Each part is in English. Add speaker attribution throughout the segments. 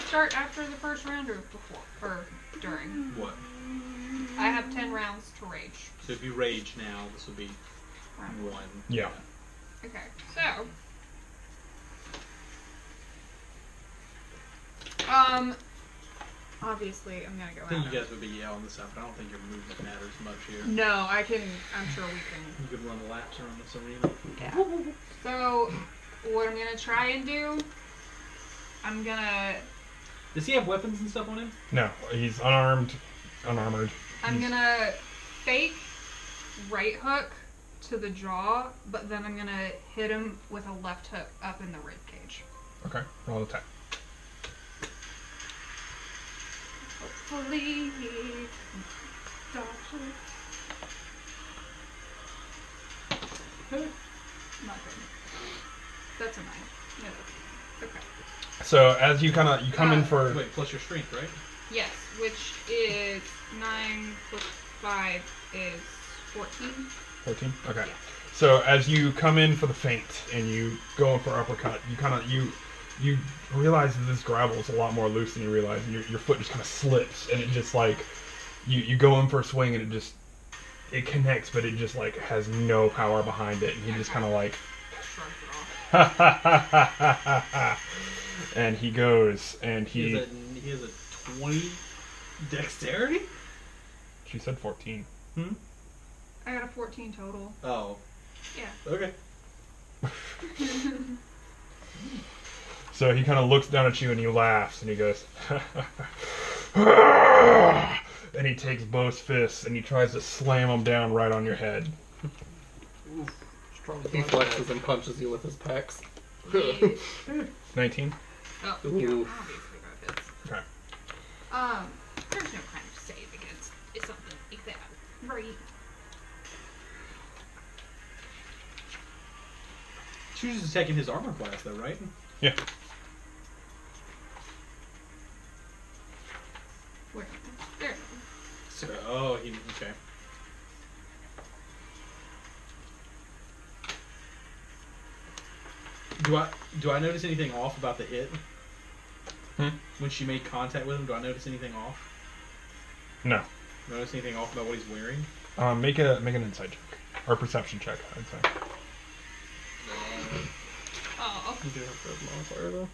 Speaker 1: start after the first round or before? Or during?
Speaker 2: What?
Speaker 1: I have 10 rounds to rage.
Speaker 2: So if you rage now, this will be
Speaker 1: Round
Speaker 2: 1.
Speaker 3: Yeah.
Speaker 1: Okay, so... Obviously, I'm gonna go out.
Speaker 2: I think you guys would be yelling this out, but I don't think your movement matters much here.
Speaker 1: No, I'm sure we can.
Speaker 2: You could run laps around this arena.
Speaker 1: Yeah. So, what I'm gonna try and do, I'm gonna...
Speaker 2: Does he have weapons and stuff on him?
Speaker 3: No, he's unarmed, unarmored.
Speaker 1: I'm gonna fake right hook to the jaw, but then I'm gonna hit him with a left hook up in the rib cage.
Speaker 3: Okay, roll attack.
Speaker 1: Hopefully, not good. That's a 9. No, okay.
Speaker 3: So as you come in for
Speaker 2: Wait, plus your strength, right?
Speaker 1: Yes, which is 9 plus 5 is 14.
Speaker 3: 14. Okay.
Speaker 1: Yeah.
Speaker 3: So as you come in for the feint and you go in for uppercut, you realize that this gravel is a lot more loose than you realize, and your foot just kind of slips, and it just like you go in for a swing and it connects, but it just like has no power behind it, and he just kind of like
Speaker 1: Shrugs it off.
Speaker 3: and he goes and he
Speaker 2: has a 20 dexterity.
Speaker 3: She said 14.
Speaker 1: I got a 14 total.
Speaker 2: Oh.
Speaker 1: Yeah.
Speaker 2: Okay.
Speaker 3: So he kind of looks down at you and he laughs and he goes, and he takes both fists and he tries to slam them down right on your head.
Speaker 4: He flexes and punches you with his pecs.
Speaker 3: 19.
Speaker 1: Oh,
Speaker 4: Ooh.
Speaker 1: yeah, obviously that hits.
Speaker 3: Okay.
Speaker 1: There's no kind of save against something like that, right?
Speaker 2: She was just attacking his armor class, though, right?
Speaker 3: Yeah.
Speaker 1: Where? There.
Speaker 2: So, oh, he okay. Do I notice anything off about the hit? When she made contact with him, do I notice anything off?
Speaker 3: No.
Speaker 2: Notice anything off about what he's wearing?
Speaker 3: Make an insight check or perception check, I'd say.
Speaker 1: Oh.
Speaker 4: You do have good modifier though.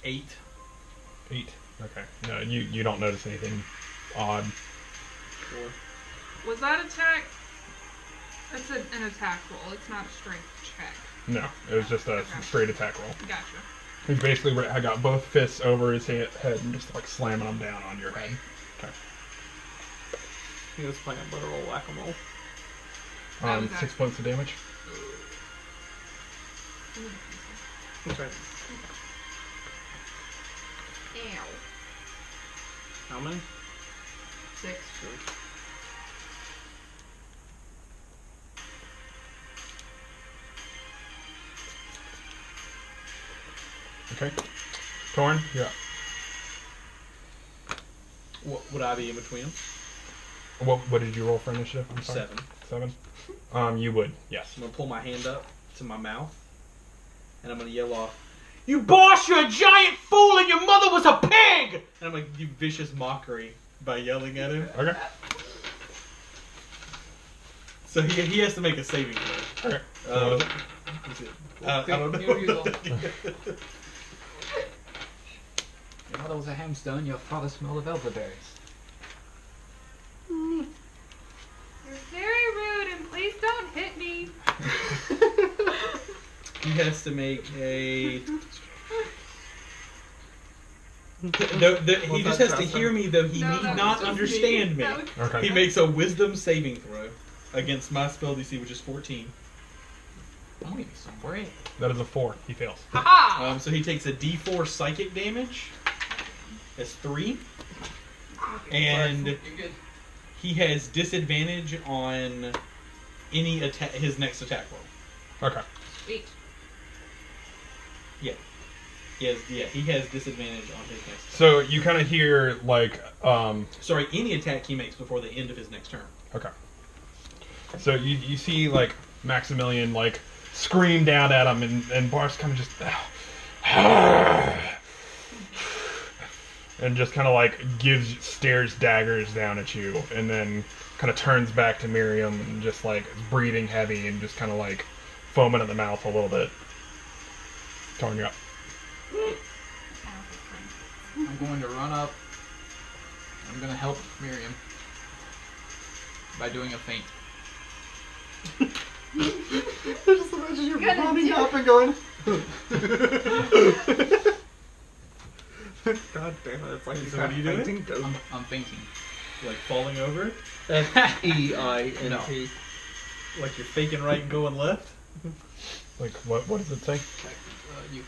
Speaker 2: 8.
Speaker 3: 8. Okay. No, you don't notice anything odd.
Speaker 2: 4.
Speaker 1: Was that attack? That's an attack roll. It's not a strength check.
Speaker 3: No, it was just a straight attack roll.
Speaker 1: Gotcha.
Speaker 3: He's basically I got both fists over his head and just like slamming them down on your head. Okay.
Speaker 4: He was playing literal whack-a-mole.
Speaker 3: 6 points of damage.
Speaker 4: Okay.
Speaker 1: Ow.
Speaker 4: How many?
Speaker 1: 6.
Speaker 3: Okay. Torn, you're up.
Speaker 2: What would I be in between them?
Speaker 3: What did you roll for initiative? I'm sorry.
Speaker 2: 7.
Speaker 3: 7? You would, yes.
Speaker 2: I'm gonna pull my hand up to my mouth, and I'm gonna yell off, "You boss, you're a giant fool, and your mother was a pig!" And I'm gonna do vicious mockery by yelling at him.
Speaker 3: Okay.
Speaker 2: So he has to make a saving throw.
Speaker 3: Okay.
Speaker 2: I don't know.
Speaker 5: Your mother was a hamstone, your father smelled of elderberries.
Speaker 1: You're very rude, and please don't hit me.
Speaker 2: He has to make a... he just has to hear me, though. He need not understand me.
Speaker 3: Okay.
Speaker 2: He makes a wisdom saving throw against my spell DC, which is 14.
Speaker 5: I'm gonna be some bread.
Speaker 3: That is a 4. He fails.
Speaker 1: Haha!
Speaker 2: So he takes a D4 psychic damage. That's 3. And
Speaker 5: You're good.
Speaker 2: he has disadvantage on any attack. His next attack roll.
Speaker 3: Okay.
Speaker 1: Sweet.
Speaker 2: Yeah. He has disadvantage on his next.
Speaker 3: So you kind of hear like
Speaker 2: Sorry, any attack he makes before the end of his next turn.
Speaker 3: Okay. So you see like Maximilian like scream down at him, and Bart's kind of just and just kind of like stares daggers down at you, and then kind of turns back to Miriam and just like is breathing heavy and just kind of like foaming at the mouth a little bit. Torn you up.
Speaker 5: I'm going to run up. I'm going to help Miriam by doing a feint.
Speaker 4: Just imagine you're
Speaker 1: Gonna
Speaker 4: running
Speaker 1: do-
Speaker 4: up and going. God damn it! It's like
Speaker 2: So
Speaker 4: he's
Speaker 2: what are you doing?
Speaker 4: fainting dope.
Speaker 5: I'm fainting.
Speaker 2: Like falling over?
Speaker 4: FEINT.
Speaker 2: Like you're faking right and going left?
Speaker 3: Like what does it say?
Speaker 5: You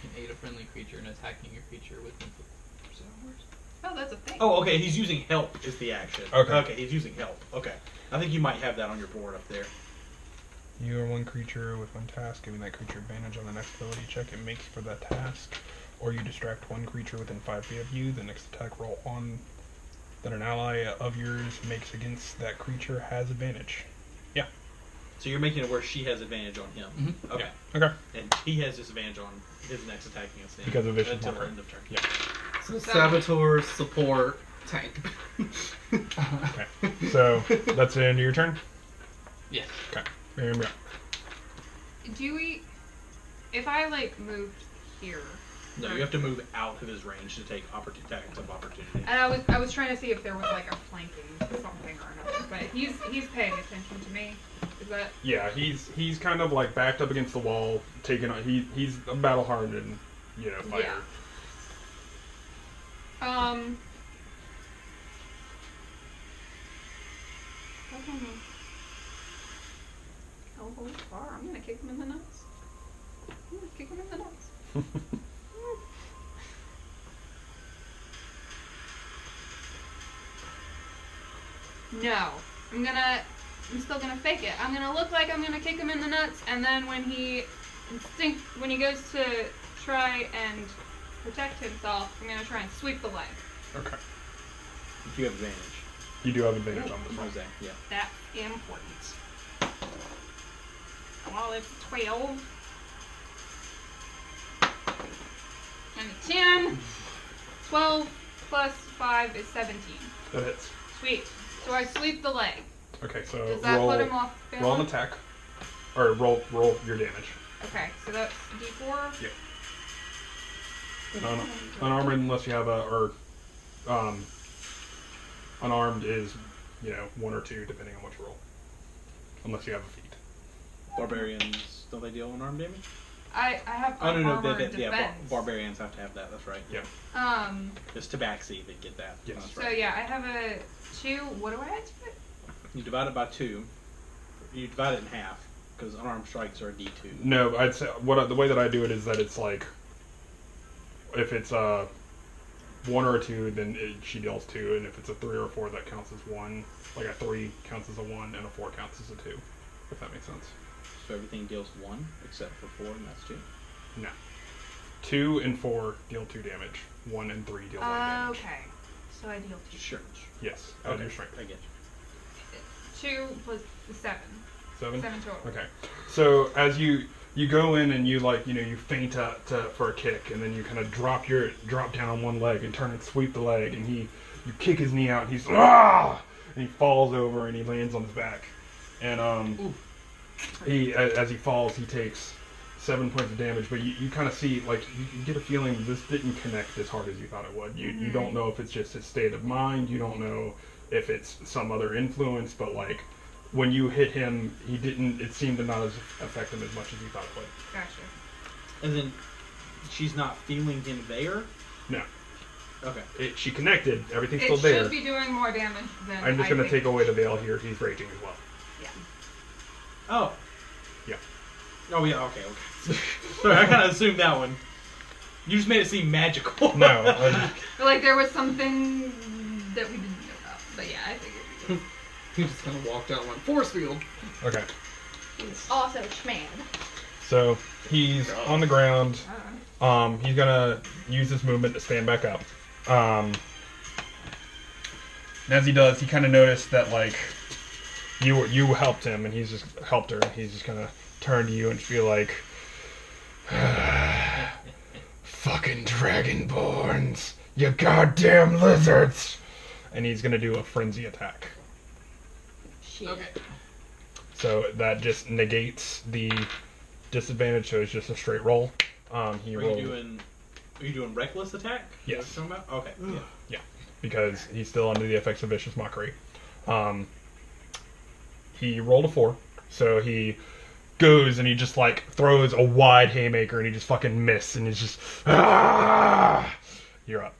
Speaker 5: can aid a friendly creature in attacking your creature within 7 hours.
Speaker 1: Oh, that's a thing.
Speaker 2: Oh, okay, he's using help is the action.
Speaker 3: Okay.
Speaker 2: Okay, he's using help. Okay. I think you might have that on your board up there.
Speaker 3: You are one creature with one task, giving that creature advantage on the next ability check it makes for that task. Or you distract one creature within 5 feet of you, the next attack roll on that an ally of yours makes against that creature has advantage. Yeah.
Speaker 2: So you're making it where she has advantage on him.
Speaker 5: Mhm.
Speaker 2: Okay.
Speaker 3: Okay.
Speaker 2: And he has disadvantage on his next attack against him.
Speaker 3: Because of vicious
Speaker 2: until
Speaker 3: mockery.
Speaker 2: the end of turn.
Speaker 3: Yeah.
Speaker 4: So saboteur, support, tank.
Speaker 3: Okay. So that's the end of your turn?
Speaker 5: Yes.
Speaker 3: Okay. Miriam, go.
Speaker 1: Do we? If I like moved here,
Speaker 2: No, you have to move out of his range to take attacks of opportunity.
Speaker 1: and I was trying to see if there was like a flanking something or another, but he's paying attention to me. Is that?
Speaker 3: Yeah, he's kind of like backed up against the wall, taking on he's a battle hardened, fighter.
Speaker 1: Yeah. I don't know. How far? I'm gonna kick him in the nuts. I'm gonna kick him in the nuts. No. I'm still gonna fake it. I'm gonna look like I'm gonna kick him in the nuts, and then when he goes to try and protect himself, I'm gonna try and sweep the leg.
Speaker 3: Okay.
Speaker 2: If you have advantage.
Speaker 3: You do have advantage on this one.
Speaker 2: Jose, yeah.
Speaker 1: That's important. Well, it's 12. And a 10. 12 plus 5 is 17.
Speaker 3: That hits.
Speaker 1: Sweet. So I sweep the leg.
Speaker 3: Okay, so
Speaker 1: Does that
Speaker 3: roll
Speaker 1: put him off balance?
Speaker 3: roll an attack. Or roll your damage.
Speaker 1: Okay, so that's D4.
Speaker 3: Yeah. Unarmed unless you have unarmed is, 1 or 2 depending on what you roll. Unless you have a feat.
Speaker 2: Barbarians, don't they deal unarmed damage?
Speaker 1: I have
Speaker 2: Oh, no,
Speaker 1: armor
Speaker 2: yeah,
Speaker 1: defense.
Speaker 2: barbarians have to have that, that's right.
Speaker 3: Yeah.
Speaker 2: Just tabaxi, they get that.
Speaker 3: Yes.
Speaker 2: That's
Speaker 1: So
Speaker 2: right.
Speaker 1: yeah, I have a 2. What do I add to it?
Speaker 2: You divide it by 2. You divide it in half, because unarmed strikes are a D2.
Speaker 3: No, I'd say the way that I do it is that it's like if it's 1 or a 2, then she deals 2, and if it's a 3 or a 4, that counts as 1. Like a 3 counts as a 1, and a 4 counts as a 2. If that makes sense.
Speaker 2: So everything deals 1, except for 4, and that's 2.
Speaker 3: No. 2 and 4 deal 2 damage. 1 and 3 deal 1 damage.
Speaker 1: Okay. So I deal 2.
Speaker 2: Sure.
Speaker 3: Yes. Add
Speaker 2: Okay,
Speaker 3: your strength.
Speaker 2: I get
Speaker 1: 2 plus 7.
Speaker 3: 7?
Speaker 1: 7 total.
Speaker 3: Okay. So as you go in and you you feint for a kick, and then you kind of drop down on one leg and turn and sweep the leg, and you kick his knee out, and he's and he falls over and he lands on his back, and as he falls he takes 7 points of damage, but you kind of see you get a feeling this didn't connect as hard as you thought it would. You don't know if it's just his state of mind, you don't know if it's some other influence, but when you hit him, it seemed to not affect him as much as you thought it would.
Speaker 1: Gotcha.
Speaker 2: And then she's not feeling him there?
Speaker 3: No.
Speaker 2: Okay.
Speaker 3: She connected, everything's
Speaker 1: It
Speaker 3: still there.
Speaker 1: should be doing more damage than
Speaker 3: I'm just
Speaker 1: I
Speaker 3: going to
Speaker 1: think.
Speaker 3: take away the veil here, he's raging as well.
Speaker 1: Yeah.
Speaker 2: Oh.
Speaker 3: Yeah.
Speaker 2: Oh, yeah, okay. Sorry, I kind of assumed that one. You just made it seem magical.
Speaker 3: No.
Speaker 1: Like there was something that we didn't know about. But yeah, I figured we did.
Speaker 4: He just kind of walked out and went, force field.
Speaker 3: Okay.
Speaker 1: He's also schman.
Speaker 3: So, he's on the ground. He's going to use his movement to stand back up. And as he does, he kind of noticed that, You helped him, and he's just helped her. He's just gonna turn to you and be like, "Fucking dragonborns, you goddamn lizards!" And he's gonna do a frenzy attack.
Speaker 1: Shit.
Speaker 5: Okay.
Speaker 3: So that just negates the disadvantage. So it's just a straight roll. He
Speaker 2: Are
Speaker 3: rolled
Speaker 2: you doing reckless attack?
Speaker 3: Yes.
Speaker 2: Is that what you're talking about? Okay. Yeah.
Speaker 3: because he's still under the effects of vicious mockery. He rolled a 4, so he goes and he just like throws a wide haymaker and he just fucking misses and he's just You're up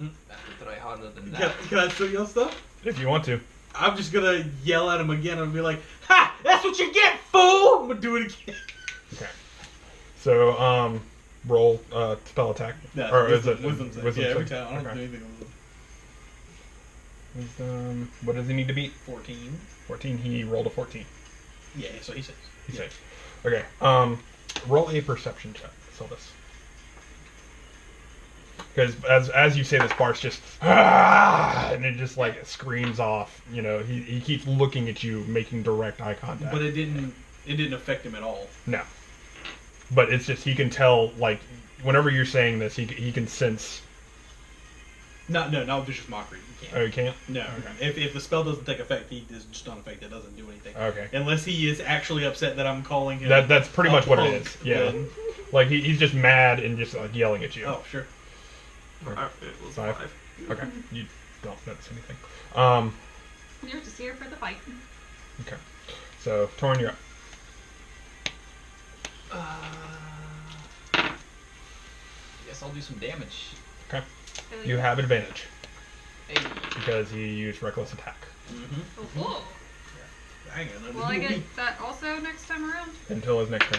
Speaker 5: I have to try harder than
Speaker 2: Can,
Speaker 5: that.
Speaker 2: can I steal your stuff?
Speaker 3: if you want to.
Speaker 2: I'm just gonna yell at him again and be like, "Ha! That's what you get, fool!" I'm gonna do it again.
Speaker 3: Okay. So roll spell attack.
Speaker 2: No,
Speaker 3: Or is it
Speaker 2: wisdom save.
Speaker 3: wisdom
Speaker 2: Yeah, every
Speaker 3: save?
Speaker 2: time. I don't
Speaker 3: Okay.
Speaker 2: do anything with
Speaker 3: Wisdom. What does he need to beat?
Speaker 2: 14.
Speaker 3: 14. He rolled a 14.
Speaker 2: Yeah, so he says.
Speaker 3: He saves. Okay. Roll a perception check. Sylvis. Because as you say this, Bart's just and it just like screams off. You know, he keeps looking at you, making direct eye contact.
Speaker 2: But it didn't affect him at all.
Speaker 3: No. But it's just he can tell like whenever you're saying this, he can sense.
Speaker 2: Not vicious mockery. You can't.
Speaker 3: Oh, you can't.
Speaker 2: No. If the spell doesn't take effect, he is just unaffected. It doesn't do anything.
Speaker 3: Okay.
Speaker 2: Unless he is actually upset that I'm calling him.
Speaker 3: That's pretty much what it
Speaker 2: punk,
Speaker 3: is. Yeah.
Speaker 2: then-
Speaker 3: Like he's just mad and just like yelling at you.
Speaker 2: Oh, sure.
Speaker 4: It was
Speaker 3: 5.
Speaker 4: 5.
Speaker 3: Okay. You don't notice anything.
Speaker 1: You're just here for the fight.
Speaker 3: Okay. So Torn, you're up.
Speaker 5: Guess I'll do some damage.
Speaker 3: Okay. You have advantage
Speaker 5: Hey.
Speaker 3: because he used reckless attack
Speaker 2: Mm-hmm.
Speaker 1: Oh,
Speaker 2: Hang on.
Speaker 1: will I get that also next time around?
Speaker 3: until his next turn.